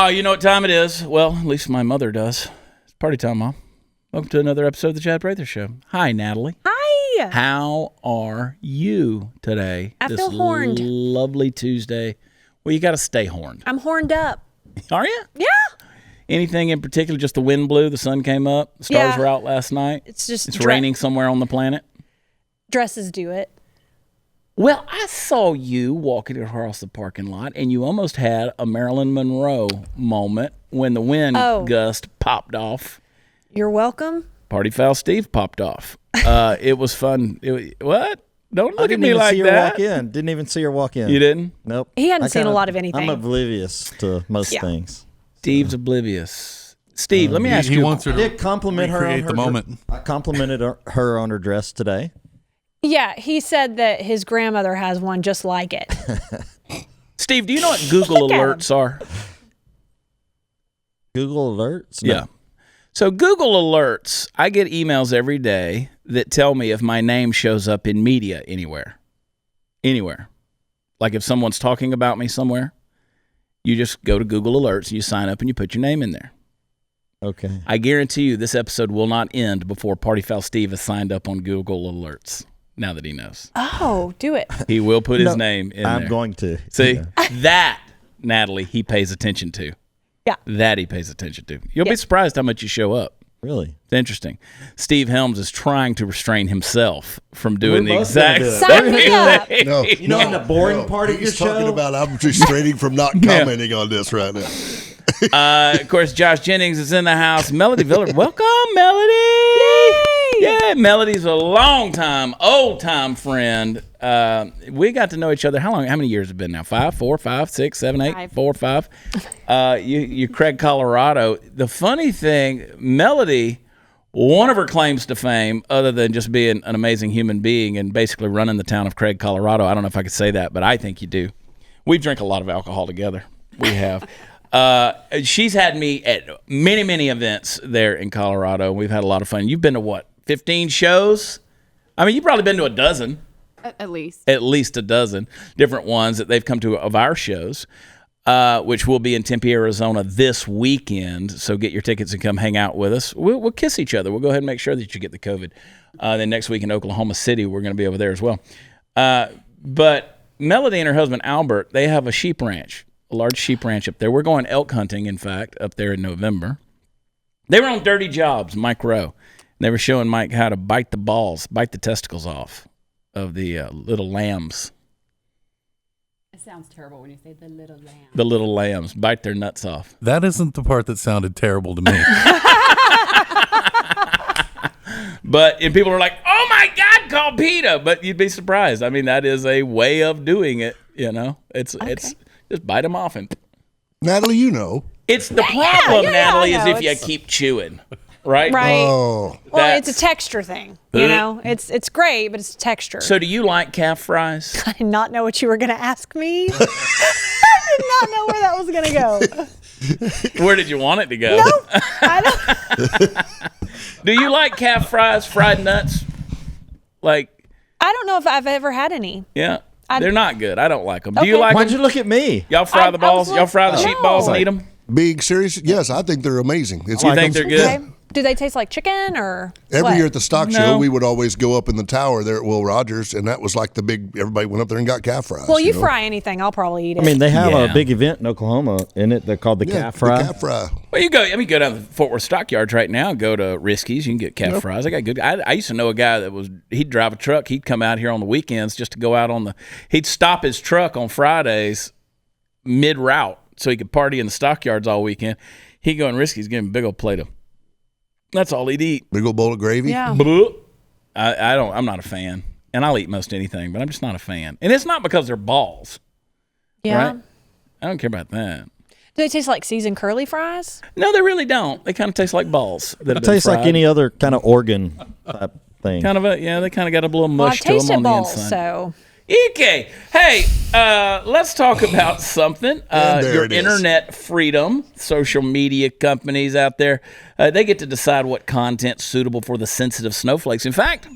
You know what time it is? Well, at least my mother does. It's party time, Mom. Welcome to another episode of the Chad Prather Show. Hi, Natalie. Hi. How are you today? I feel horned. Lovely Tuesday. Well, you got to stay horned. I'm horned up. Are you? Yeah. Anything in particular? Just the wind blew, the sun came up, the stars were out last night. It's raining somewhere on the planet. Dresses do it. Well, I saw you walking across the parking lot, and you almost had a Marilyn Monroe moment when the wind gust popped off. You're welcome. Party Foul Steve popped off. It was fun. What? Don't look at me like that. Didn't even see her walk in. You didn't? Nope. He hadn't seen a lot of anything. I'm oblivious to most things. Steve's oblivious. Steve, let me ask you. He wants her to compliment her on the moment. I complimented her on her dress today. Yeah, he said that his grandmother has one just like it. Steve, do you know what Google Alerts are? Google Alerts? No. Yeah. So Google Alerts, I get emails every day that tell me if my name shows up in media anywhere. Anywhere. Like if someone's talking about me somewhere, you just go to Google Alerts and you sign up and you put your name in there. Okay. I guarantee you this episode will not end before Party Foul Steve has signed up on Google Alerts. Now that he knows. Oh, do it. He will put his name in there. I'm going to. See, that, Natalie, he pays attention to. Yeah. That he pays attention to. You'll be surprised how much you show up. Really? It's interesting. Steve Helms is trying to restrain himself from doing the exact Sign me up. No, You know, in the boring part of your he's talking show? about I'm restraining from not commenting on this right now. Of course, Josh Jennings is in the house. Melody Villard. Welcome, Melody. Yeah, Melody's a old time friend. We got to know each other. How long? How many years have it been now? 5, 4, 5, 6, 7, 8, 4, 5. You're Craig, Colorado. The funny thing, Melody, one of her claims to fame, other than just being an amazing human being and basically running the town of Craig, Colorado. I don't know if I could say that, but I think you do. We drink a lot of alcohol together. We have. She's had me at many, many events there in Colorado. We've had a lot of fun. You've been to what, 15 shows? I mean, you've probably been to a dozen. At least. At least a dozen different ones that they've come to of our shows, which will be in Tempe, Arizona this weekend. So get your tickets and come hang out with us. We'll kiss each other. We'll go ahead and make sure that you get the COVID. Then next week in Oklahoma City, we're going to be over there as well. But Melody and her husband, Albert, they have a sheep ranch. A large sheep ranch up there. We're going elk hunting, in fact, up there in November. They were on Dirty Jobs, Mike Rowe. They were showing Mike how to bite the testicles off of the little lambs. It sounds terrible when you say the little lamb. The little lambs. Bite their nuts off. That isn't the part that sounded terrible to me. And people are like, oh my God, call PETA. But you'd be surprised. I mean, that is a way of doing it, you know. It's just bite them off. And Natalie, you know. It's the problem, Natalie, is if you it's- keep chewing. Right? Right. Oh, Well, it's a texture thing. You know, it's great, but it's texture. So do you like calf fries? I did not know what you were going to ask me. I did not know where that was going to go. Where did you want it to go? No, I don't. Do you like calf fries, fried nuts? Like, I don't know if I've ever had any. yeah, they're not good. I don't like them. Do Okay. you like Why'd them? you look at me? Y'all fry the balls? was Y'all fry the like- sheep balls and No. eat them? being serious, yes, I think they're amazing. It's You think they're good? Okay. Do they taste like chicken or Every what? year at the stock No. show, we would always go up in the tower there at Will Rogers, and that was like the big. Everybody went up there and got calf fries. Well, you know? fry anything, I'll probably eat it. I mean, they have Yeah. a big event in Oklahoma, in it. They're called the calf fry. The calf fry. Well, you go. I mean, go down to the Fort Worth Stockyards right now. Go to Risky's. You can get calf fries. I got good. I used to know a guy that was. He'd drive a truck. He'd come out here on the weekends just to go out on the. He'd stop his truck on Fridays, mid route, so he could party in the stockyards all weekend. He'd go in Risky's, give him a big old plate of. That's all he'd eat. Big old bowl of gravy. yeah. I don't. I'm not a fan, and I'll eat most anything, but I'm just not a fan. And it's not because they're balls. Yeah. Right? I don't care about that. Do they taste like seasoned curly fries? No, they really don't. They kind of taste like balls. That It tastes like any other kind of organ type thing. kind of a They kind of got a little Well, I've mush to them tasted on the balls, inside. so Okay. Hey, let's talk about something. And there Your it is. internet freedom, social media companies out there, they get to decide what content's suitable for the sensitive snowflakes. In fact,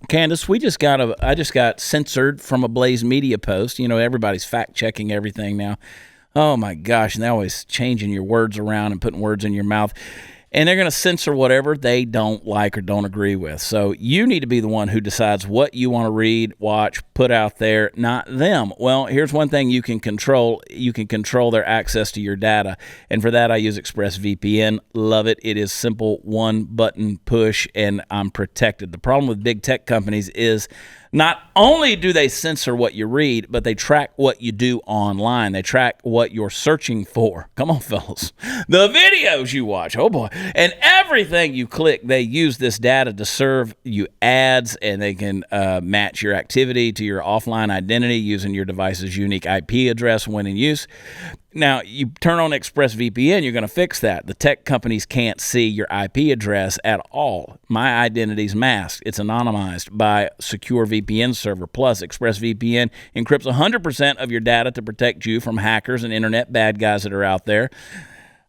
Candace, I just got censored from a Blaze Media post. You know, everybody's fact checking everything now. Oh my gosh, and they're always changing your words around and putting words in your mouth. And they're going to censor whatever they don't like or don't agree with. So you need to be the one who decides what you want to read, watch, put out there, not them. Well, here's one thing you can control. You can control their access to your data. And for that, I use ExpressVPN. Love it. It is simple, one button push, and I'm protected. The problem with big tech companies is not only do they censor what you read, but they track what you do online. They track what you're searching for. Come on, fellas. The videos you watch, oh boy, and everything you click, they use this data to serve you ads, and they can match your activity to your offline identity using your device's unique IP address when in use. Now, you turn on ExpressVPN, you're going to fix that. The tech companies can't see your IP address at all. My identity's masked. It's anonymized by secure VPN server. Plus, ExpressVPN encrypts 100% of your data to protect you from hackers and internet bad guys that are out there.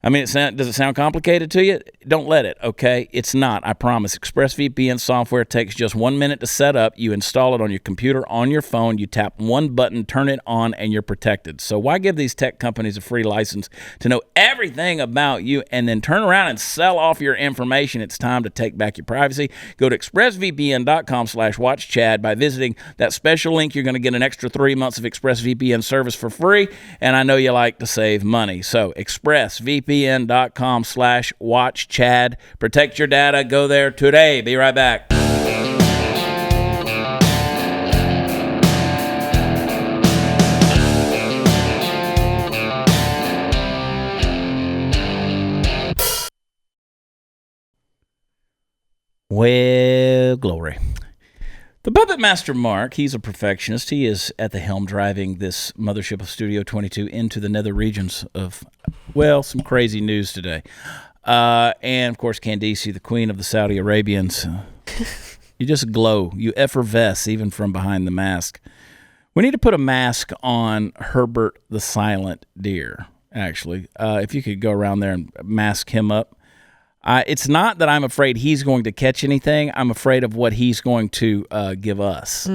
I mean, does it sound complicated to you? Don't let it, okay? It's not, I promise. ExpressVPN software takes just 1 minute to set up. You install it on your computer, on your phone. You tap one button, turn it on, and you're protected. So why give these tech companies a free license to know everything about you and then turn around and sell off your information? It's time to take back your privacy. Go to expressvpn.com/watchchad. By visiting that special link, you're going to get an extra 3 months of ExpressVPN service for free, and I know you like to save money. So expressvpn.com/watchchad. Protect your data. Go there today. Be right back. Well, glory. The Puppet Master Mark, he's a perfectionist. He is at the helm driving this mothership of Studio 22 into the nether regions of, well, some crazy news today. And, of course, Candice, the queen of the Saudi Arabians. You just glow. You effervesce even from behind the mask. We need to put a mask on Herbert the Silent Deer, actually. If you could go around there and mask him up. It's not that I'm afraid he's going to catch anything. I'm afraid of what he's going to give us,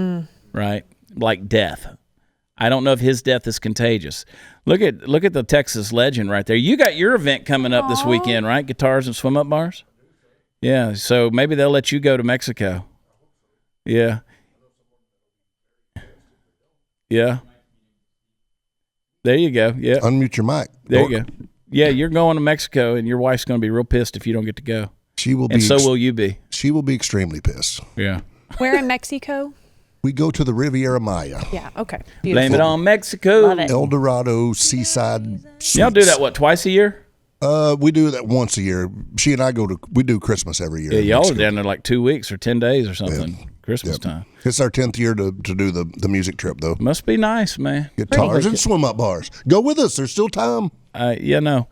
right? Like death. I don't know if his death is contagious. Look at the Texas legend right there. You got your event coming up this weekend, right? Guitars and swim-up bars? Yeah, so maybe they'll let you go to Mexico. Yeah. Yeah. There you go. Yeah. Unmute your mic. There you go. Yeah, you're going to Mexico, and your wife's going to be real pissed if you don't get to go. She will be, and so will you be. She will be extremely pissed. Yeah. Where in Mexico? We go to the Riviera Maya. Yeah, okay. Blame it on Mexico. Love it. El Dorado Seaside Suites. Y'all do that, what, twice a year? We do that once a year. She and I we do Christmas every year. Yeah, y'all are down there like 2 weeks or 10 days or something. Yeah. Christmas time. It's our 10th year to do the music trip, though. Must be nice, man. Guitars and swim-up bars. Go with us. There's still time. Yeah, no.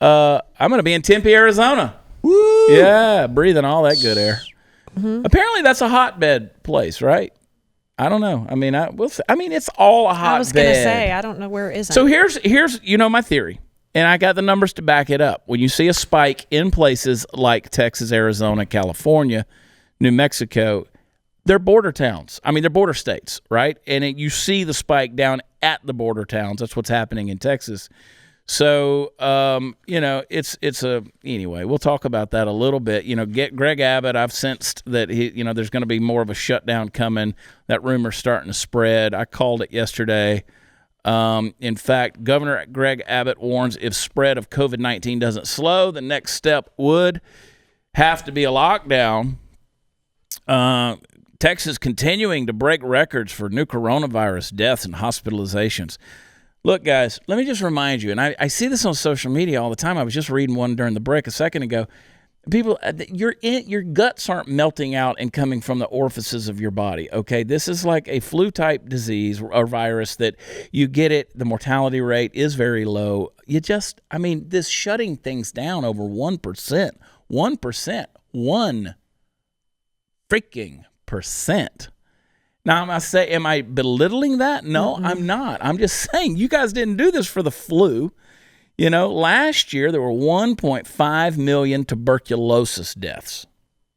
I'm going to be in Tempe, Arizona. Woo! Yeah, breathing all that good air. Mm-hmm. Apparently, that's a hotbed place, right? I don't know. I mean, it's all a hotbed. I was going to say, I don't know where it is. So here's my theory, and I got the numbers to back it up. When you see a spike in places like Texas, Arizona, California, New Mexico, they're border towns. I mean, they're border states, right? And you see the spike down at the border towns. That's what's happening in Texas. So, anyway, we'll talk about that a little bit. Get Greg Abbott. I've sensed that there's going to be more of a shutdown coming. That rumor's starting to spread. I called it yesterday. In fact, Governor Greg Abbott warns if spread of COVID-19 doesn't slow, the next step would have to be a lockdown. Texas continuing to break records for new coronavirus deaths and hospitalizations. Look, guys, let me just remind you, and I see this on social media all the time. I was just reading one during the break a second ago. People, your guts aren't melting out and coming from the orifices of your body, okay? This is like a flu-type disease or virus that you get it, the mortality rate is very low. This shutting things down over 1%, 1 freaking percent. Now, am I belittling that? No, I'm not. I'm just saying you guys didn't do this for the flu. Last year there were 1.5 million tuberculosis deaths.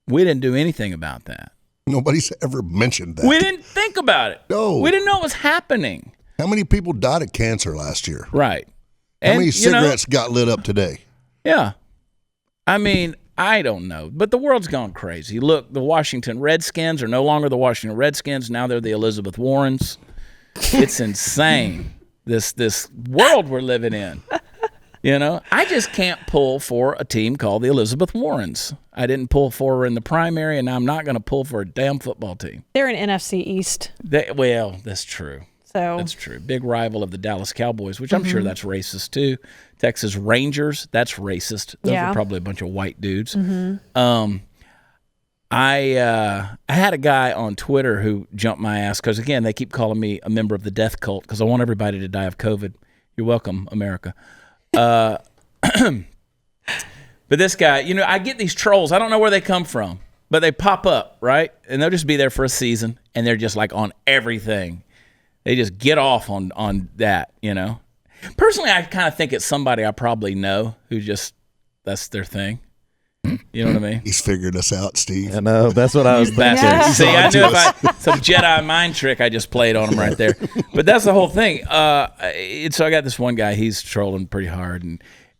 We didn't do anything about that. Nobody's ever mentioned that. We didn't think about it. No. We didn't know it was happening. How many people died of cancer last year? Right. How And, many you know, cigarettes got lit up today? yeah. I mean, I don't know, but the world's gone crazy. Look, the Washington Redskins are no longer the Washington Redskins. Now they're the Elizabeth Warrens. It's insane, this world we're living in. You know, I just can't pull for a team called the Elizabeth Warrens. I didn't pull for her in the primary, and I'm not going to pull for a damn football team. They're an NFC East. Well, that's true. So That's true. Big rival of the Dallas Cowboys, which I'm sure that's racist too. Texas Rangers, that's racist. Those are probably a bunch of white dudes. I had a guy on Twitter who jumped my ass because, again, they keep calling me a member of the death cult because I want everybody to die of COVID. You're welcome, America. But this guy, you know, I get these trolls. I don't know where they come from, but they pop up, right? And they'll just be there for a season, and they're just like on everything. They just get off on that, you know. Personally, I kind of think it's somebody I probably know who just, that's their thing. You know what I mean? He's figured us out, Steve. I know. That's what I was thinking. Bastard. See, I knew some Jedi mind trick I just played on him right there. But that's the whole thing. So I got this one guy, he's trolling pretty hard,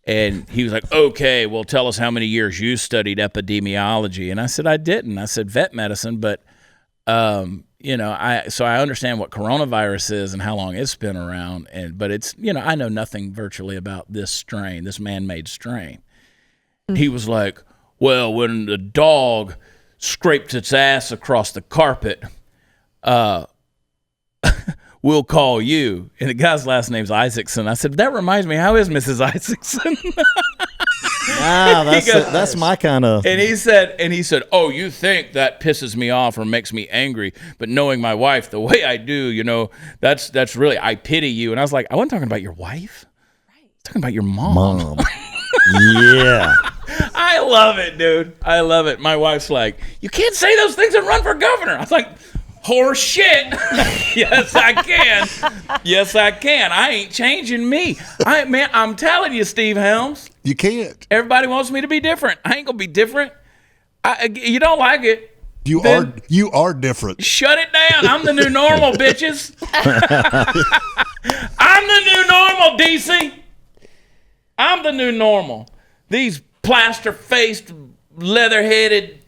and he was like, okay, well, tell us how many years you studied epidemiology. And I said, I didn't. I said vet medicine, but you know, I understand what coronavirus is and how long it's been around, but it's, you know, I know nothing virtually about this strain, this man-made strain. He was like, well, when the dog scraped its ass across the carpet, we'll call you. And the guy's last name's Isaacson. I said, that reminds me, how is Mrs. Isaacson? That's my kind of. And he said, oh, you think that pisses me off or makes me angry, but knowing my wife the way I do, you know, that's really, I pity you. And I was like, I wasn't talking about your wife. I was talking about your mom. Yeah. I love it, dude. I love it. My wife's like, you can't say those things and run for governor. I was like, horse shit. Yes, I can. Yes, I can. I ain't changing me. I'm telling you, Steve Helms. You can't. Everybody wants me to be different. I ain't gonna be different. You don't like it. You are different. Shut it down. I'm the new normal, bitches. I'm the new normal, DC. I'm the new normal. These plaster-faced, leather-headed,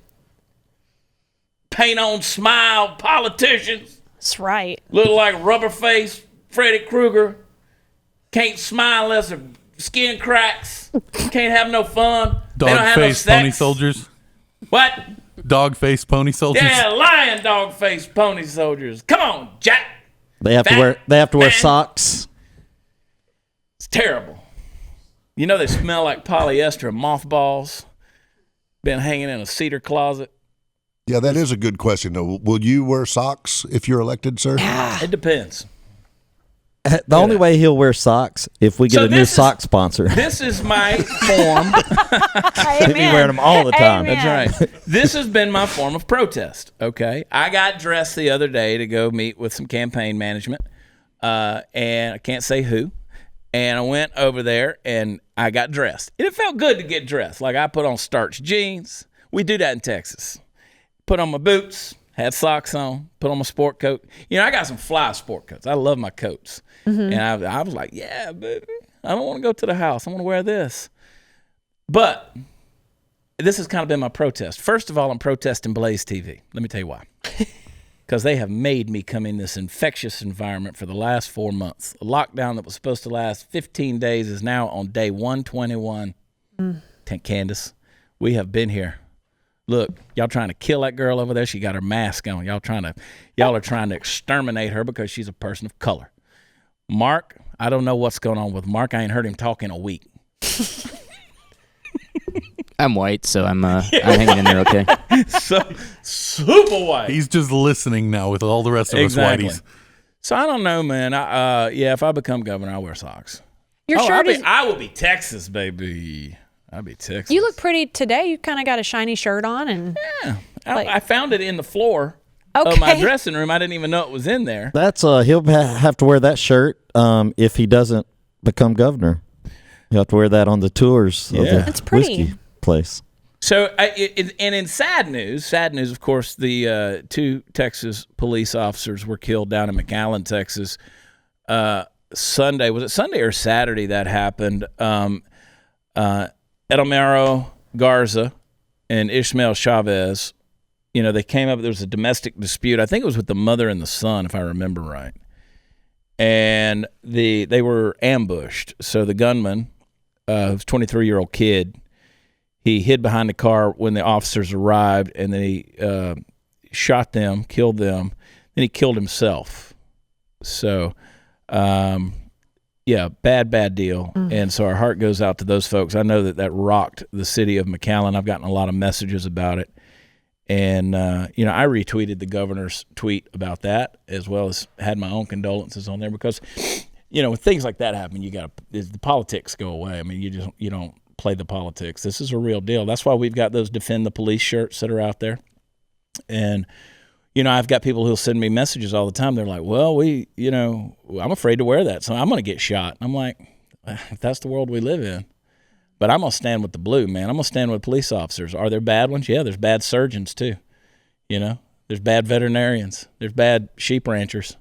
paint-on smile politicians that's right. look like rubber-faced Freddy Krueger. Can't smile unless their skin cracks. Can't have no fun. They don't have no Dog-faced sex. pony soldiers. What? Dog-faced pony soldiers. Yeah, lion dog-faced pony soldiers. Come on, Jack. They have to wear. They have to wear socks. It's terrible. You know they smell like polyester and mothballs. Been hanging in a cedar closet. Yeah, that is a good question, though. Will you wear socks if you're elected, sir? It depends. The only way he'll wear socks if we get a new sock sponsor. This is my form. He'll be wearing them all the time. Amen. That's right. This has been my form of protest, okay? I got dressed the other day to go meet with some campaign management, and I can't say who. And I went over there, and I got dressed. And it felt good to get dressed. Like, I put on starched jeans. We do that in Texas. Put on my boots, had socks on, put on my sport coat. You know, I got some fly sport coats. I love my coats. And I was like, yeah, baby, I don't want to go to the house. I want to wear this. But this has kind of been my protest. First of all, I'm protesting BlazeTV. Let me tell you why. Because they have made me come in this infectious environment for the last 4 months. A lockdown that was supposed to last 15 days is now on day 121. Candace, we have been here. Look, y'all trying to kill that girl over there. She got her mask on. Y'all are trying to exterminate her because she's a person of color. Mark, I don't know what's going on with Mark. I ain't heard him talk in a week. I'm white, so I'm hanging in there okay. So super white. He's just listening now with all the rest of us whiteys. So I don't know, man. If I become governor, I'll wear socks. Your shirt is. I will be Texas, baby. I'll be Texas. You look pretty today. You kind of got a shiny shirt on, and Yeah. Like- I found it in the floor of my dressing room. I didn't even know it was in there. That's he'll have to wear that shirt if he doesn't become governor. He'll have to wear that on the tours of the It's pretty. whiskey place. So, and in sad news, of course, the 2 Texas police officers were killed down in McAllen, Texas. Sunday, was it Sunday or Saturday that happened? Edelmiro Garza and Ishmael Chavez, they came up, there was a domestic dispute. I think it was with the mother and the son, if I remember right. And they were ambushed. So the gunman, who's a 23-year-old kid, he hid behind the car when the officers arrived, and then he shot them, killed them. Then he killed himself. So, bad deal. And so our heart goes out to those folks. I know that rocked the city of McAllen. I've gotten a lot of messages about it. And, I retweeted the governor's tweet about that, as well as had my own condolences on there because, when things like that happen, the politics go away. I mean, you don't play the politics. This is a real deal. That's why we've got those Defend the Police shirts that are out there. And, I've got people who'll send me messages all the time. They're like, well, I'm afraid to wear that, so I'm going to get shot. And I'm like, if that's the world we live in. But I'm going to stand with the blue, man. I'm going to stand with police officers. Are there bad ones? Yeah, there's bad surgeons, too. There's bad veterinarians. There's bad sheep ranchers.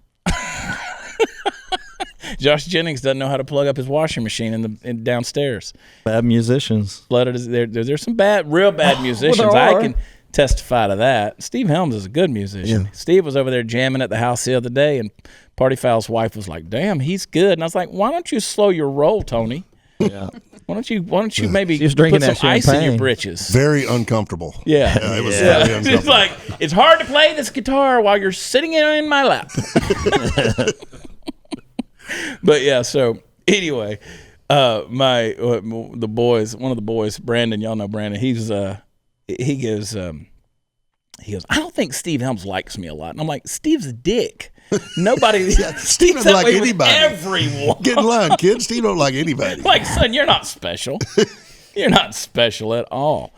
Josh Jennings doesn't know how to plug up his washing machine in downstairs. Bad musicians. There's some real bad musicians. I can testify to that. Steve Helms is a good musician. Yeah. Steve was over there jamming at the house the other day, and Party Foul's wife was like, "Damn, he's good." And I was like, "Why don't you slow your roll, Tony? Yeah. Why don't you maybe put some ice in your britches?" Very uncomfortable. Yeah, it was very uncomfortable. It's like it's hard to play this guitar while you're sitting in my lap. But yeah, so anyway, one of the boys, Brandon, y'all know Brandon. He goes, "I don't think Steve Helms likes me a lot." And I'm like, "Steve's a dick. Nobody, Steve doesn't like anybody. Everyone, get in line, kid. Steve don't like anybody. Like, son, you're not special. You're not special at all."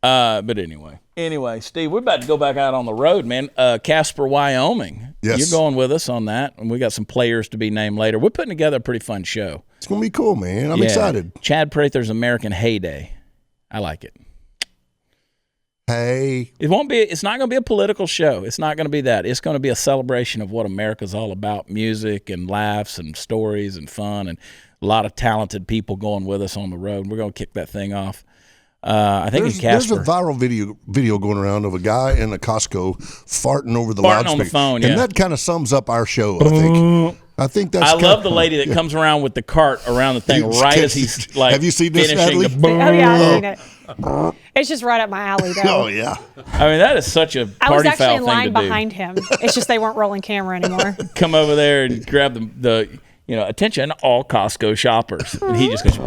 But anyway, Steve, we're about to go back out on the road, man. Casper, Wyoming. Yes. You're going with us on that, and we got some players to be named later. We're putting together a pretty fun show. It's going to be cool, man. I'm excited. Chad Prather's American Heyday. I like it. Hey. It's not going to be a political show. It's not going to be that. It's going to be a celebration of what America's all about, music and laughs and stories and fun, and a lot of talented people going with us on the road. We're going to kick that thing off. I think there's a viral video going around of a guy in a Costco farting over the loudspeaker on the phone, and that kind of sums up our show. I think that's. I love the lady that comes around with the cart around the thing right as he's like. Have you seen this, finishing Natalie? Oh yeah, I've seen it. It's just right up my alley, though. Oh yeah. I mean, that is such a I was party actually foul in thing line to do. behind him. It's just they weren't rolling camera anymore. Come over there and grab the attention all Costco shoppers, and he just goes.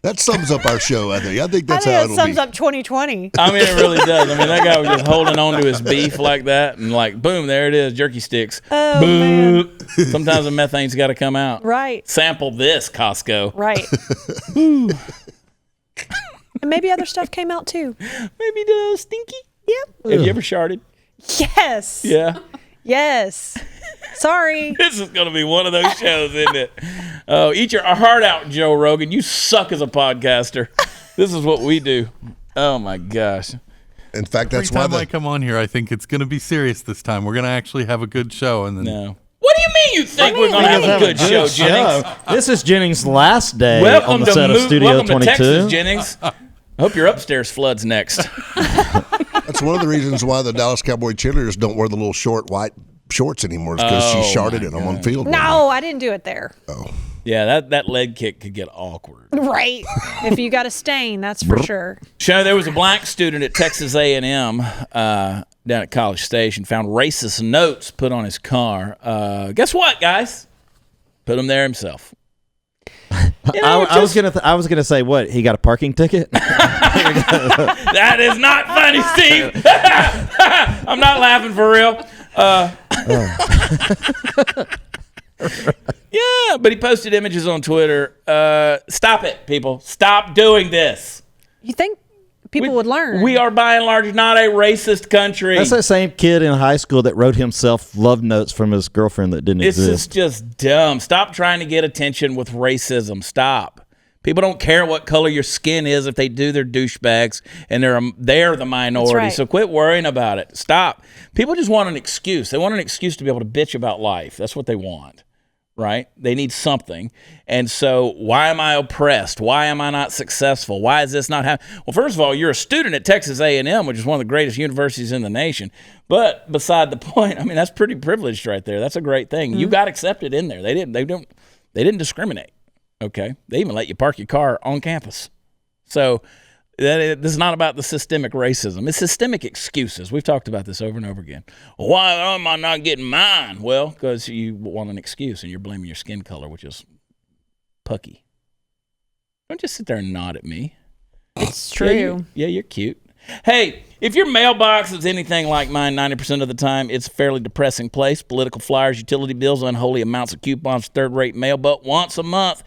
That sums up our show, I think. I think that's how it'll be. That sums up 2020. I mean, it really does. I mean, that guy was just holding on to his beef like that, and like, boom, there it is, jerky sticks. Oh, man. Sometimes the methane's got to come out. Right. Sample this, Costco. Right. And maybe other stuff came out, too. Maybe the stinky. Yep. Have you ever sharted? Yes. Yeah. Yes. Sorry. This is going to be one of those shows, isn't it? Oh, eat your heart out, Joe Rogan. You suck as a podcaster. This is what we do. Oh, my gosh. In fact, that's Every why time I come on here, I think it's going to be serious this time. We're going to actually have a good show. And then No. What do you mean you think we're going to have a good show, Jennings? This is Jennings' last day Welcome on the to set of Studio welcome 22. to Texas, Jennings. I hope your upstairs floods next. That's one of the reasons why the Dallas Cowboy cheerleaders don't wear the little short white shorts anymore. It's because she sharted in them on field. No, I didn't do it there. Oh. Yeah, that leg kick could get awkward. Right. If you got a stain, that's for sure. So there was a black student at Texas A&M down at College Station found racist notes put on his car. Guess what, guys? Put them there himself. I was gonna say what, he got a parking ticket. That is not funny, Steve. I'm not laughing for real. Yeah, but he posted images on Twitter. Stop it, people. Stop doing this. You think people would learn? We are, by and large, not a racist country. That's that same kid in high school that wrote himself love notes from his girlfriend that didn't This is exist. just dumb. Stop trying to get attention with racism. Stop. People don't care what color your skin is. If they do, they're douchebags, and they're the minority. Right. So quit worrying about it. Stop. People just want an excuse. They want an excuse to be able to bitch about life. That's what they want, right? They need something. And so why am I oppressed? Why am I not successful? Why is this not happening? Well, first of all, you're a student at Texas A&M, which is one of the greatest universities in the nation. But beside the point, I mean, that's pretty privileged right there. That's a great thing. You got accepted in there. They didn't discriminate. Okay, they even let you park your car on campus. So this is not about the systemic racism. It's systemic excuses. We've talked about this over and over again. Why am I not getting mine? Well, because you want an excuse and you're blaming your skin color, which is pucky. Don't just sit there and nod at me. It's true. Yeah, you're cute. Hey, if your mailbox is anything like mine 90% of the time, it's a fairly depressing place. Political flyers, utility bills, unholy amounts of coupons, third-rate mail, but once a month,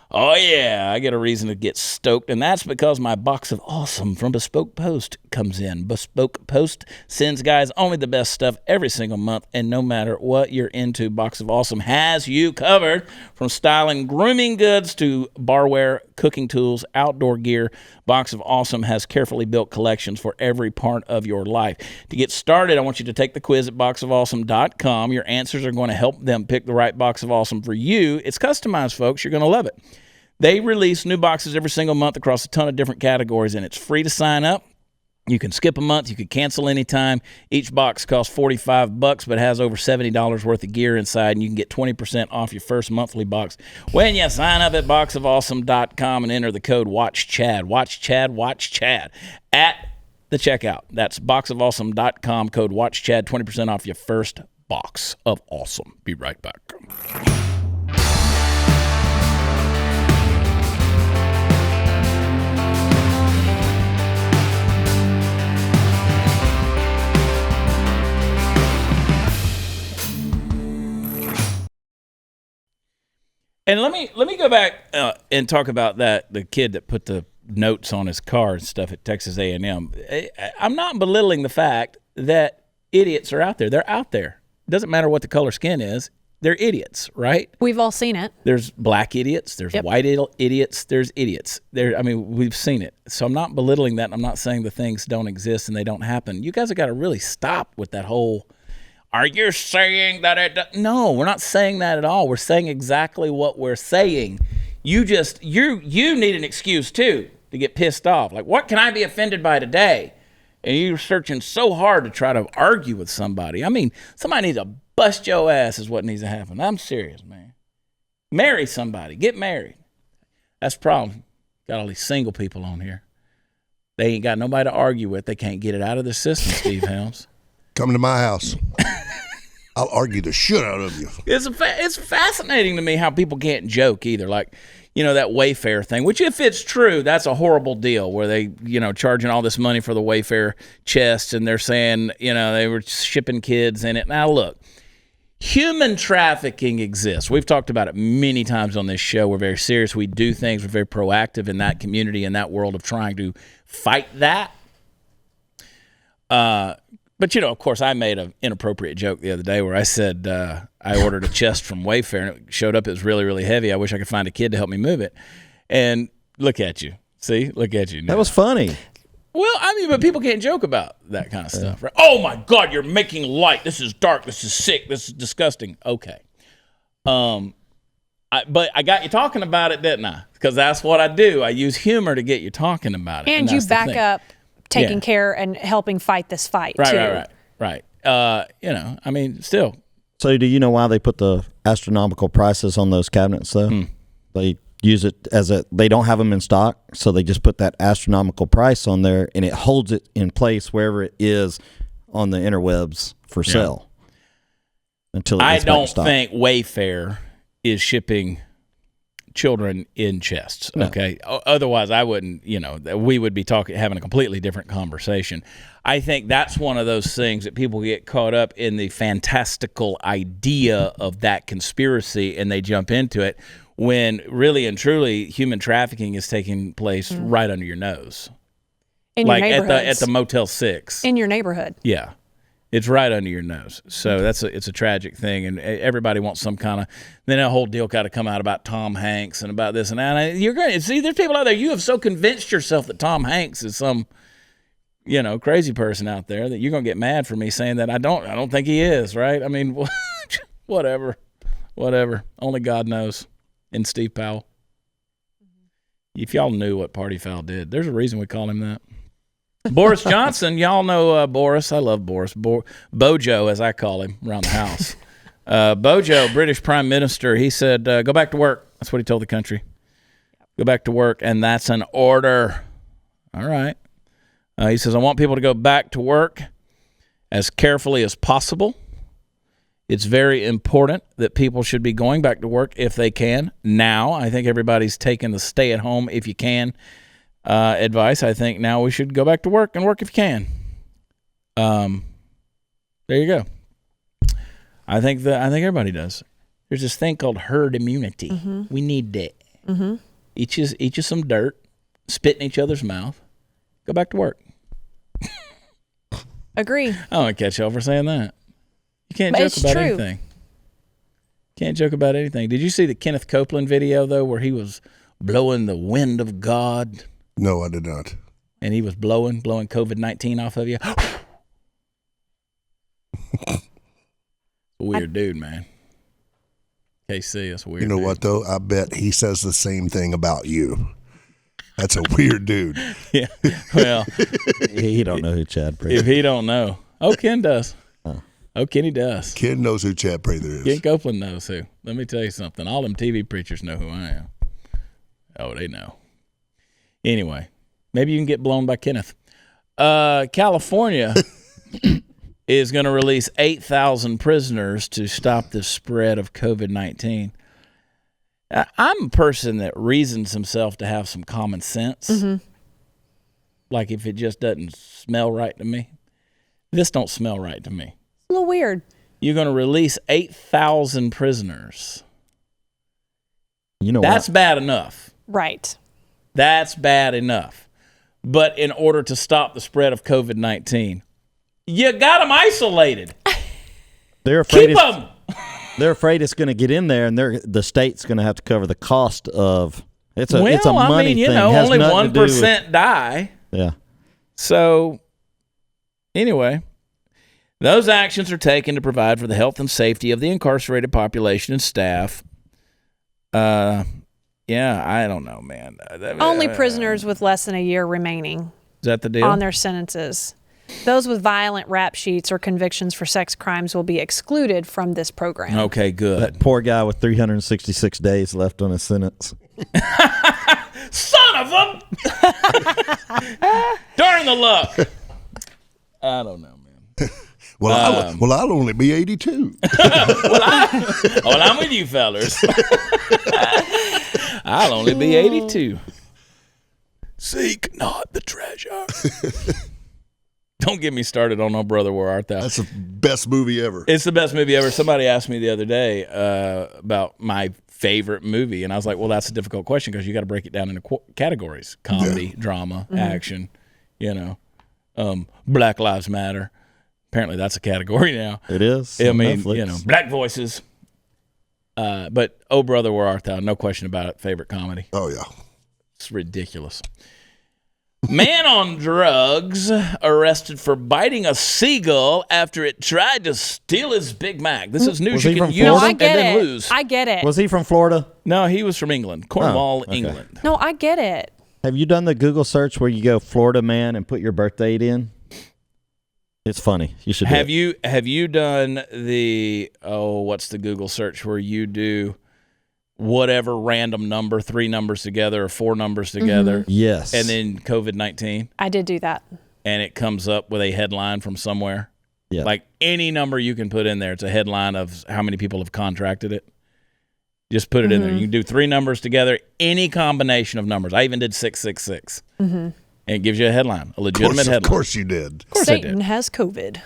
oh, yeah, I get a reason to get stoked, and that's because my box of awesome from Bespoke Post comes in. Bespoke Post sends guys only the best stuff every single month, and no matter what you're into, Box of Awesome has you covered. From styling grooming goods to barware, cooking tools, outdoor gear, Box of Awesome has carefully built collections for every part of your life. To get started, I want you to take the quiz at boxofawesome.com. Your answers are going to help them pick the right Box of Awesome for you. It's customized, folks. You're going to love it. They release new boxes every single month across a ton of different categories, and it's free to sign up. You can skip a month. You can cancel anytime. Each box costs $45, but has over $70 worth of gear inside, and you can get 20% off your first monthly box when you sign up at boxofawesome.com and enter the code WATCHCHAD. Watch Chad, watch Chad at the checkout. That's boxofawesome.com, code WATCHCHAD, 20% off your first box of awesome. Be right back. And let me go back and talk about the kid that put the notes on his car and stuff at Texas A&M. I'm not belittling the fact that idiots are out there. They're out there. It doesn't matter what the color skin is. They're idiots, right? We've all seen it. There's black idiots. There's white idiots. There's idiots. We've seen it. So I'm not belittling that. I'm not saying the things don't exist and they don't happen. You guys have got to really stop with that whole... Are you saying that it... No, we're not saying that at all. We're saying exactly what we're saying. You need an excuse, too, to get pissed off. Like, what can I be offended by today? And you're searching so hard to try to argue with somebody. I mean, somebody needs to bust your ass is what needs to happen. I'm serious, man. Marry somebody. Get married. That's the problem. Got all these single people on here. They ain't got nobody to argue with. They can't get it out of their system, Steve Helms. Come to my house. I'll argue the shit out of you. It's fascinating to me how people can't joke either. Like, that Wayfair thing, which if it's true, that's a horrible deal where they, charging all this money for the Wayfair chests and they're saying, they were shipping kids in it. Now, look, human trafficking exists. We've talked about it many times on this show. We're very serious. We do things. We're very proactive in that community, in that world of trying to fight that. But, of course, I made an inappropriate joke the other day where I said I ordered a chest from Wayfair and it showed up. It was really, really heavy. I wish I could find a kid to help me move it. And look at you. See? Look at you now. That was funny. Well, but people can't joke about that kind of stuff, right? Oh, my God, you're making light. This is dark. This is sick. This is disgusting. Okay. But I got you talking about it, didn't I? Because that's what I do. I use humor to get you talking about it. And you back up taking care and helping fight this fight, too. Right. Still. So do you know why they put the astronomical prices on those cabinets, though? They use it they don't have them in stock, so they just put that astronomical price on there, and it holds it in place wherever it is on the interwebs for sale. Until it gets back in stock. I don't think Wayfair is shipping children in chests. Okay. No. Otherwise I wouldn't, we would be having a completely different conversation. I think that's one of those things that people get caught up in the fantastical idea of that conspiracy and they jump into it when really and truly human trafficking is taking place right under your nose. In your neighborhood. At the Motel 6. In your neighborhood. Yeah. It's right under your nose. So it's a tragic thing, and everybody wants some kind of. Then a whole deal got to come out about Tom Hanks and about this and that. And you're going to see there's people out there. You have so convinced yourself that Tom Hanks is some, crazy person out there that you're going to get mad for me saying that I don't think he is. Right? I mean, whatever. Only God knows. And Steve Powell. If y'all knew what Party Foul did, there's a reason we call him that. Boris Johnson, y'all know Boris. I love Boris. Bojo, as I call him around the house. Bojo, British Prime Minister, he said, go back to work. That's what he told the country. Go back to work, and that's an order. All right. He says, I want people to go back to work as carefully as possible. It's very important that people should be going back to work if they can. Now, I think everybody's taking the stay at home if you can advice. I think now we should go back to work and work if you can. There you go. I think everybody does. There's this thing called herd immunity. Mm-hmm. We need that. Mm-hmm. Eat you some dirt, spit in each other's mouth, go back to work. Agree. I don't want to catch y'all for saying that. You can't joke about anything. Can't joke about anything. Did you see the Kenneth Copeland video, though, where he was blowing the wind of God? No, I did not. And he was blowing COVID-19 off of you. Weird dude, man. KC, that's a weird. You know dude. what, though? I bet he says the same thing about you. That's a weird dude. Yeah. Well, he don't know who Chad Prather is. If he don't know. Oh, Ken does. Oh, Kenny does. Ken knows who Chad Prather is. Ken Copeland knows who. Let me tell you something. All them TV preachers know who I am. Oh, they know. Anyway, maybe you can get blown by Kenneth. California is going to release 8,000 prisoners to stop the spread of COVID-19. I'm a person that reasons himself to have some common sense. Mm-hmm. Like if it just doesn't smell right to me. This don't smell right to me. A little weird. You're going to release 8,000 prisoners. You know That's what? bad enough. Right. That's bad enough. But in order to stop the spread of COVID-19, you got them isolated. They're afraid Keep them. They're afraid it's going to get in there, and the state's going to have to cover the cost of it's a money thing. Only 1% die. Yeah. So, anyway, those actions are taken to provide for the health and safety of the incarcerated population and staff. Yeah, I don't know, man. Only prisoners with less than a year remaining. Is that the deal? On their sentences. Those with violent rap sheets or convictions for sex crimes will be excluded from this program. Okay, good. That poor guy with 366 days left on his sentence. Son of a... Darn the luck. I don't know, man. Well, I'll only be 82. Well, I'm with you, fellas. I'll only be 82. Seek not the treasure. Don't get me started on Oh Brother, Where Art Thou? That's the best movie ever. It's the best movie ever. Somebody asked me the other day about my favorite movie, and I was like, well, that's a difficult question because you got to break it down into categories: comedy, drama, action, Black Lives Matter. Apparently that's a category now. It is. I mean, Netflix. black voices. But Oh Brother, Where Art Thou? No question about it. Favorite comedy. Oh, yeah. It's ridiculous. Man on drugs arrested for biting a seagull after it tried to steal his Big Mac. This is news Was you he can from use Florida? and then lose. I get it. Was he from Florida? No, he was from England. Cornwall, okay. England. No, I get it. Have you done the Google search where you go Florida man and put your birth date in? It's funny. You should. Have you done the what's the Google search where you do whatever random number, 3 numbers together or 4 numbers together? Yes. And then COVID-19? I did do that. And it comes up with a headline from somewhere? Yeah. Like any number you can put in there, it's a headline of how many people have contracted it. Just put it in there. You can do 3 numbers together, any combination of numbers. I even did 666. And it gives you a headline, a legitimate headline. Of course you did. Of course Satan I did. has COVID.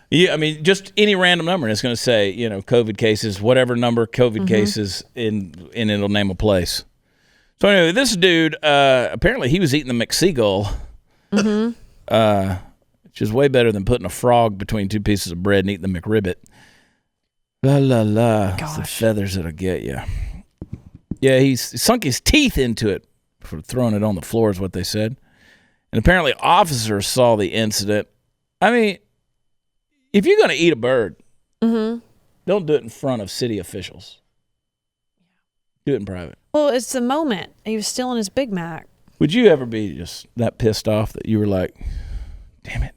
Yeah, I mean, just any random number, and it's going to say, COVID cases, whatever number COVID cases, and it'll name a place. So anyway, this dude, apparently he was eating the McSeagull, which is way better than putting a frog between two pieces of bread and eating the McRibbit. La, la, la. It's the feathers that'll get you. Yeah, he sunk his teeth into it for throwing it on the floor is what they said. And apparently officers saw the incident. I mean, if you're going to eat a bird, don't do it in front of city officials. Do it in private. Well, it's the moment. He was stealing his Big Mac. Would you ever be just that pissed off that you were like, damn it.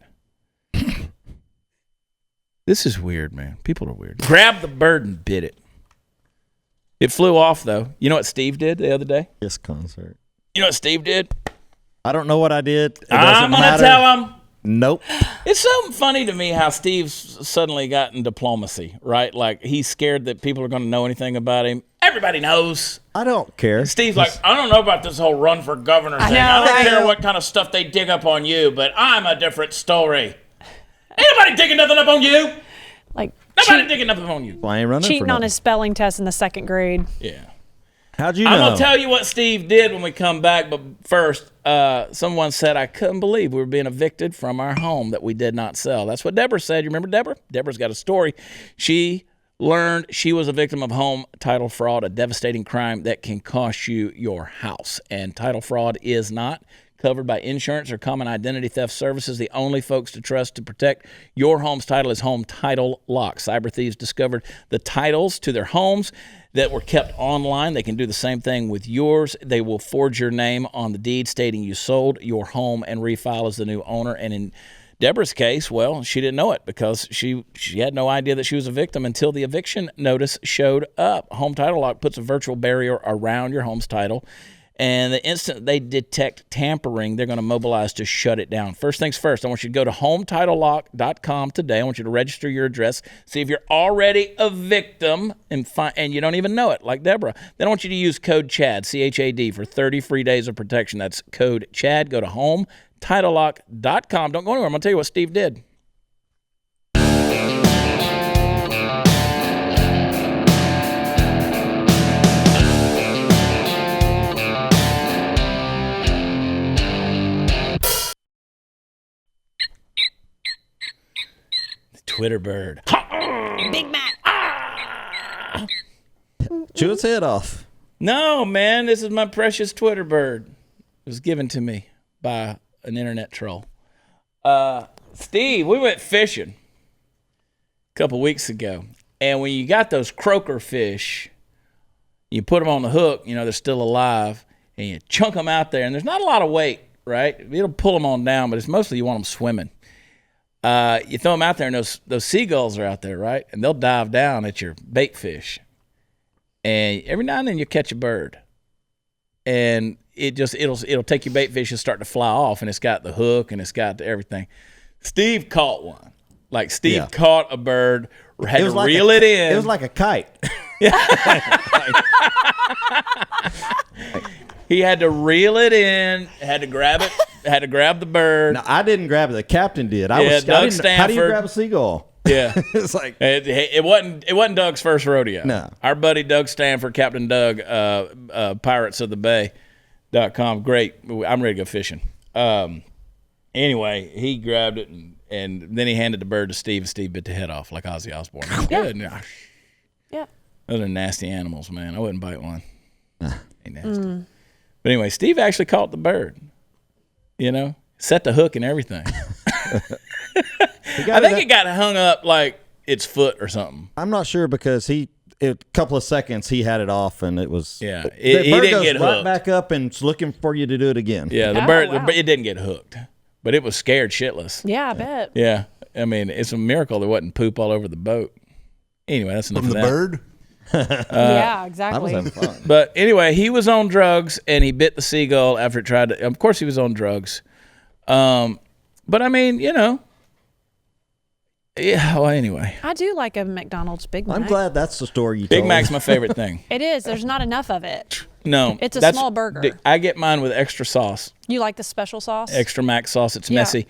This is weird, man. People are weird. Grabbed the bird and bit it. It flew off, though. You know what Steve did the other day? This concert. You know what Steve did? I don't know what I did. I'm going to tell him. Nope. It's so funny to me how Steve's suddenly got in diplomacy, right? Like, he's scared that people are going to know anything about him. Everybody knows. I don't care. Steve's like, I don't know about this whole run for governor thing. I don't care what kind of stuff they dig up on you, but I'm a different story. Ain't nobody digging nothing up on you. Like nobody digging nothing up on you. Well, I ain't running cheating for on his spelling test in the 2nd grade. Yeah. How'd you know? I'm going to tell you what Steve did when we come back, but first, someone said, I couldn't believe we were being evicted from our home that we did not sell. That's what Deborah said. You remember Deborah? Deborah's got a story. She learned she was a victim of home title fraud, a devastating crime that can cost you your house. And title fraud is not covered by insurance or common identity theft services. The only folks to trust to protect your home's title is Home Title Lock. Cyber thieves discovered the titles to their homes that were kept online. They can do the same thing with yours. They will forge your name on the deed stating you sold your home and refile as the new owner. And in Deborah's case, well, she didn't know it because she had no idea that she was a victim until the eviction notice showed up. Home Title Lock puts a virtual barrier around your home's title. And the instant they detect tampering, they're going to mobilize to shut it down. First things first, I want you to go to HometitleLock.com today. I want you to register your address, see if you're already a victim, and you don't even know it, like Deborah. Then I want you to use code CHAD, C-H-A-D, for 30 free days of protection. That's code CHAD. Go to HometitleLock.com. Don't go anywhere. I'm going to tell you what Steve did. Twitter bird. Big Mac. Chew its head off. No, man, this is my precious Twitter bird. It was given to me by an internet troll. Steve, we went fishing a couple weeks ago. And when you got those croaker fish, you put them on the hook, they're still alive, and you chunk them out there. And there's not a lot of weight, right? It'll pull them on down, but it's mostly you want them swimming. You throw them out there, and those seagulls are out there, right? And they'll dive down at your bait fish. And every now and then you catch a bird. And it'll take your bait fish and start to fly off, and it's got the hook and it's got everything. Steve caught one. Like Steve caught a bird, had to reel it in. It was like a kite. He had to reel it in, had to grab it, had to grab the bird. No, I didn't grab it. The captain did. Doug Stanford. How do you grab a seagull? Yeah. It's like it wasn't Doug's first rodeo. No. Our buddy Doug Stanford, Captain Doug, Pirates of the Bay.com. Great. I'm ready to go fishing. Anyway, he grabbed it and then he handed the bird to Steve, and Steve bit the head off like Ozzy Osbourne. Yeah. Yeah. Those are nasty animals, man. I wouldn't bite one. Ain't nasty. But anyway, Steve actually caught the bird. Set the hook and everything. I think it got hung up like its foot or something. I'm not sure because a couple of seconds he had it off and it was. Yeah, the he bird didn't goes get right hooked. back up and it's looking for you to do it again. Yeah, the bird it didn't get hooked, but it was scared shitless. Yeah, I bet. Yeah, I mean it's a miracle there wasn't poop all over the boat. Anyway, that's enough From of the that. bird? Yeah, exactly. I was having fun. But anyway, he was on drugs and he bit the seagull after it tried to. Of course, he was on drugs. But I mean, yeah. Well, anyway, I do like a McDonald's Big Mac. I'm glad that's the story you Big told. Mac's my favorite thing. It is. There's not enough of it. No, It's a small burger. I get mine with extra sauce, You like the special sauce? extra Mac sauce. It's messy.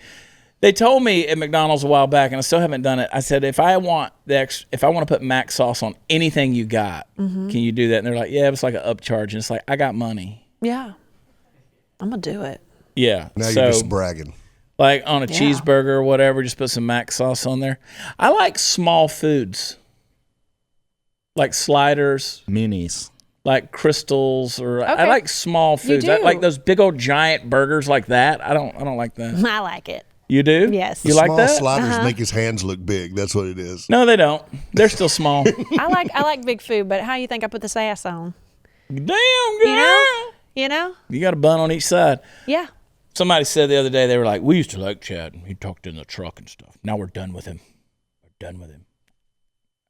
They told me at McDonald's a while back, and I still haven't done it. I said, if I want to put Mac sauce on anything you got, can you do that? And they're like, yeah, it's like an upcharge. And it's like, I got money. Yeah. I'm going to do it. Yeah. Now you're just bragging. Like on a cheeseburger or whatever, just put some mac sauce on there. I like small foods, like sliders, Minis. like crystals, or I Okay. like small foods. I do. like those big old giant burgers like that. I don't like that. I like it. You do? Yes. You The like small that? sliders make his hands look big. That's what it is. No, they don't. They're still small. I like big food, but how you think I put the sass on? Damn, girl. You know? You got a bun on each side. Yeah. Somebody said the other day, they were like, we used to like Chad. He talked in the truck and stuff. Now we're done with him. We're done with him.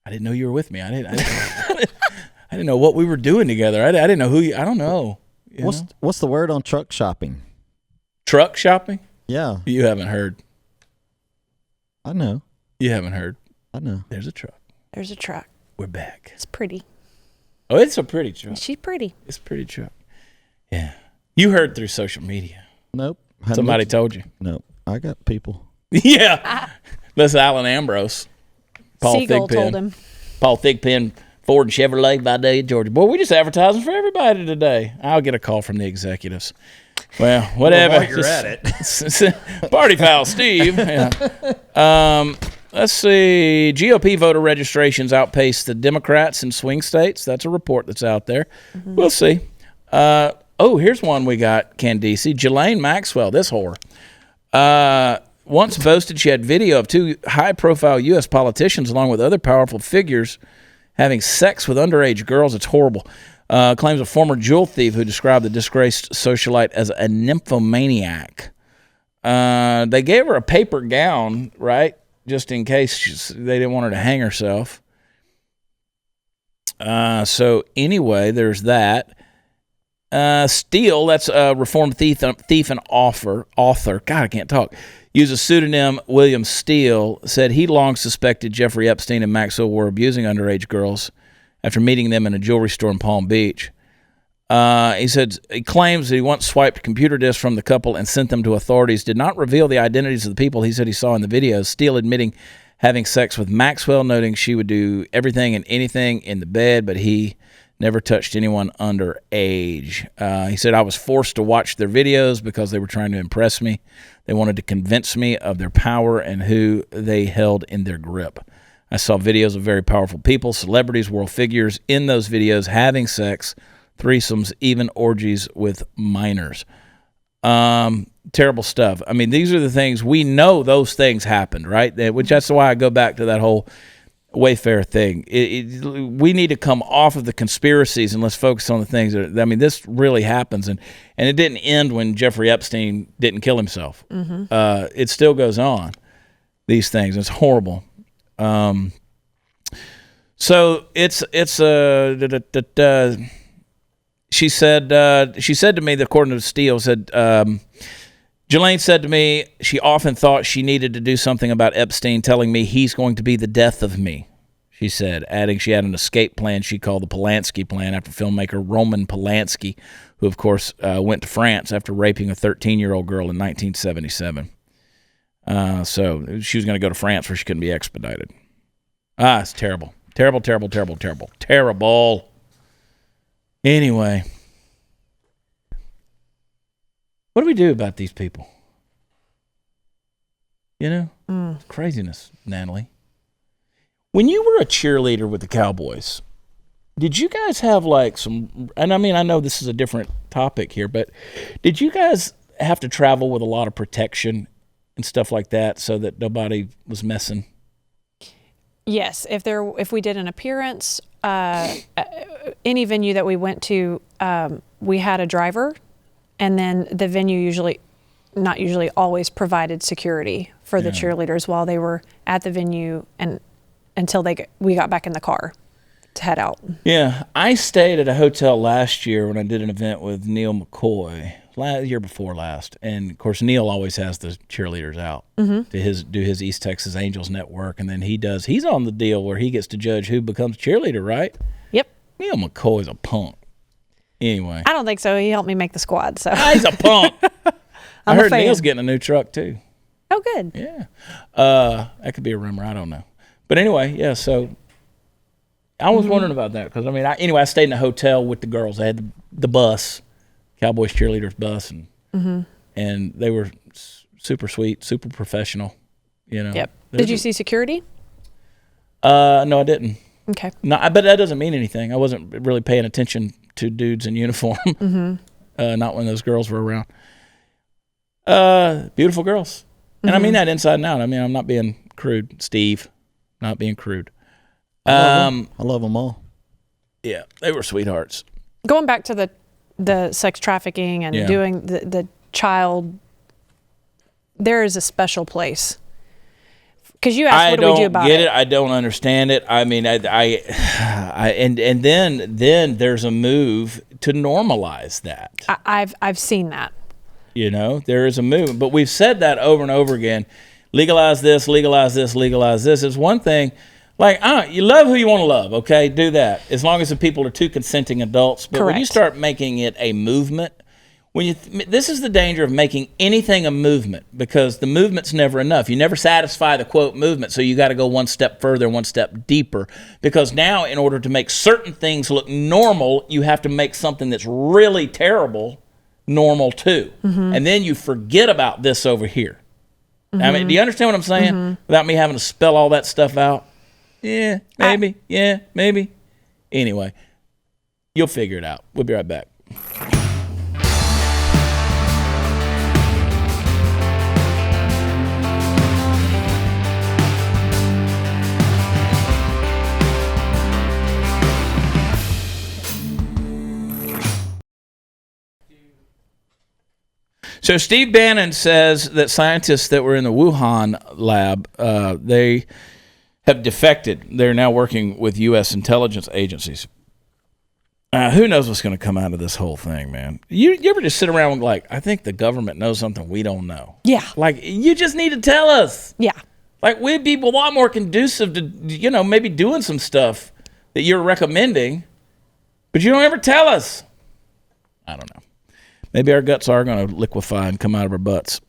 I didn't know you were with me. I didn't know what we were doing together. I didn't know who you, I don't know. You know? What's the word on truck shopping? Truck shopping? Yeah, You haven't heard. I know. You haven't heard. I know. There's a truck. There's a truck. We're back. It's pretty. Oh, it's a pretty truck. She's pretty. It's a pretty truck. Yeah. You heard through social media. Nope. Somebody told you. Nope. I got people. Yeah. That's Alan Ambrose. Paul Seagull Thigpen. told him. Paul Thigpen, Ford and Chevrolet, Vidalia, Georgia. Boy, we just advertising for everybody today. I'll get a call from the executives. Well, whatever. While you're at it. Party foul, Steve. Yeah. Let's see. GOP voter registrations outpaced the Democrats in swing states. That's a report that's out there. We'll see. Here's one we got, Candice. Ghislaine Maxwell, this whore. Once boasted she had video of two high-profile U.S. politicians along with other powerful figures having sex with underage girls. It's horrible. Claims a former jewel thief who described the disgraced socialite as a nymphomaniac. They gave her a paper gown, right, just in case they didn't want her to hang herself. So anyway, there's that. Steele, that's a reformed thief and author. God, I can't talk. Used a pseudonym, William Steele, said he long suspected Jeffrey Epstein and Maxwell were abusing underage girls after meeting them in a jewelry store in Palm Beach. He claims that he once swiped computer disks from the couple and sent them to authorities, did not reveal the identities of the people he said he saw in the videos. Steele admitting having sex with Maxwell, noting she would do everything and anything in the bed, but he never touched anyone underage. He said, I was forced to watch their videos because they were trying to impress me. They wanted to convince me of their power and who they held in their grip. I saw videos of very powerful people, celebrities, world figures in those videos having sex, threesomes, even orgies with minors. Terrible stuff. I mean, these are the things we know those things happened, right? Which that's why I go back to that whole Wayfair thing. We need to come off of the conspiracies and let's focus on the things that, I mean, this really happens. And it didn't end when Jeffrey Epstein didn't kill himself. It still goes on, these things. It's horrible. So she said to me, according to Steele, Ghislaine said to me she often thought she needed to do something about Epstein, telling me he's going to be the death of me, she said, adding she had an escape plan she called the Polanski plan after filmmaker Roman Polanski, who, of course, went to France after raping a 13-year-old girl in 1977. So she was going to go to France where she couldn't be expedited. It's terrible. Terrible, terrible, terrible, terrible, terrible. Anyway. What do we do about these people? You know? It's craziness, Natalie. When you were a cheerleader with the Cowboys, did you guys have like some, and I mean, I know this is a different topic here, but did you guys have to travel with a lot of protection and stuff like that so that nobody was messing? Yes, if we did an appearance, any venue that we went to, we had a driver, and then the venue not usually always provided security for the cheerleaders while they were at the venue and until we got back in the car to head out. Yeah, I stayed at a hotel last year when I did an event with Neil McCoy, year before last, and of course Neil always has the cheerleaders out to do his East Texas Angels network, and then he's on the deal where he gets to judge who becomes cheerleader, right? Yep. Neil McCoy's a punk. Anyway, I don't think so. He helped me make the squad, so he's a punk. I heard fan. Neil's getting a new truck too. Oh, good. Yeah, that could be a rumor. I don't know, but anyway, yeah. So I was wondering about that because I mean, I stayed in a hotel with the girls. I had the bus, Cowboys cheerleaders bus, and they were super sweet, super professional. Yep. Did you see security? No, I didn't. Okay. No, but that doesn't mean anything. I wasn't really paying attention to dudes in uniform. Not when those girls were around. Beautiful girls. And I mean that inside and out. I mean, I'm not being crude, Steve. Not being crude. I love them all. Yeah, they were sweethearts. Going back to the sex trafficking and doing the child, there is a special place. Because you asked, what do we do about it? I don't get it. I don't understand it. I mean, and then there's a move to normalize that. I've seen that. There is a movement, but we've said that over and over again. Legalize this, legalize this, legalize this. It's one thing. Like, you love who you want to love, okay? Do that. As long as the people are two consenting adults. But when you start making it a movement, this is the danger of making anything a movement, because the movement's never enough. You never satisfy the, quote, movement, so you got to go one step further, one step deeper. Because now, in order to make certain things look normal, you have to make something that's really terrible normal too. And then you forget about this over here. I mean, do you understand what I'm saying? Without me having to spell all that stuff out? Yeah, maybe. Yeah, maybe. Anyway, you'll figure it out. We'll be right back. So Steve Bannon says that scientists that were in the Wuhan lab, they have defected. They're now working with U.S. intelligence agencies. Who knows what's going to come out of this whole thing, man? You ever just sit around like, I think the government knows something we don't know? Yeah. Like, you just need to tell us. Yeah. Like, we'd be a lot more conducive to, maybe doing some stuff that you're recommending, but you don't ever tell us. I don't know. Maybe our guts are going to liquefy and come out of our butts.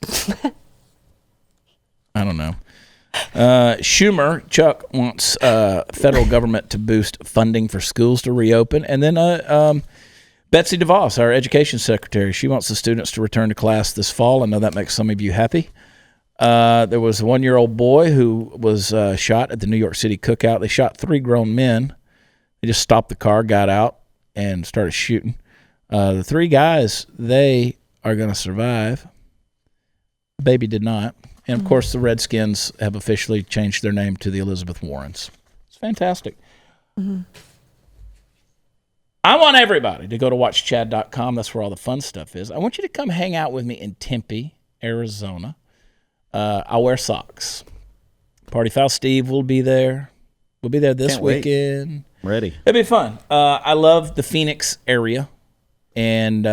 I don't know. Chuck wants federal government to boost funding for schools to reopen. And then Betsy DeVos, our education secretary, she wants the students to return to class this fall. I know that makes some of you happy. There was a 1-year-old boy who was shot at the New York City cookout. They shot 3 grown men. They just stopped the car, got out, and started shooting. The 3 guys, they are going to survive. The baby did not. And, of course, the Redskins have officially changed their name to the Elizabeth Warrens. It's fantastic. I want everybody to go to watchchad.com. That's where all the fun stuff is. I want you to come hang out with me in Tempe, Arizona. I'll wear socks. Party Foul Steve will be there. We'll be there this weekend. I'm ready. It'll be fun. I love the Phoenix area. And,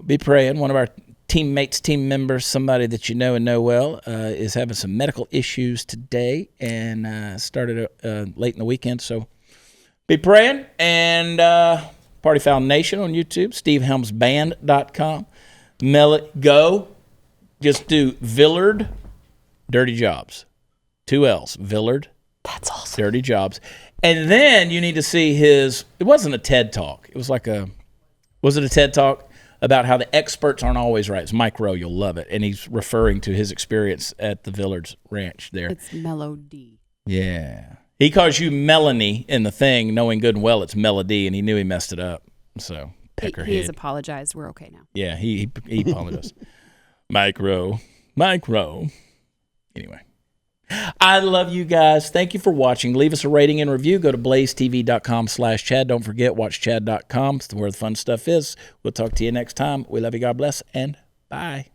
be praying. One of our teammates, team members, somebody that you know and know well, is having some medical issues today and started late in the weekend. So be praying. And Party Foul Nation on YouTube, stevehelmsband.com. Go. Just do Villard Dirty Jobs. 2 L's. Villard. That's awesome. Dirty Jobs. And then you need to see it wasn't a TED Talk. It was was it a TED Talk about how the experts aren't always right? It's Mike Rowe. You'll love it. And he's referring to his experience at the Villards Ranch there. It's Melody. Yeah. He calls you Melanie in the thing, knowing good and well it's Melody, and he knew he messed it up. So, peckerhead. He has apologized. We're okay now. Yeah, he apologized. Mike Rowe. Anyway. I love you guys. Thank you for watching. Leave us a rating and review. Go to blazetv.com/Chad. Don't forget, watchchad.com. It's where the fun stuff is. We'll talk to you next time. We love you. God bless. And bye.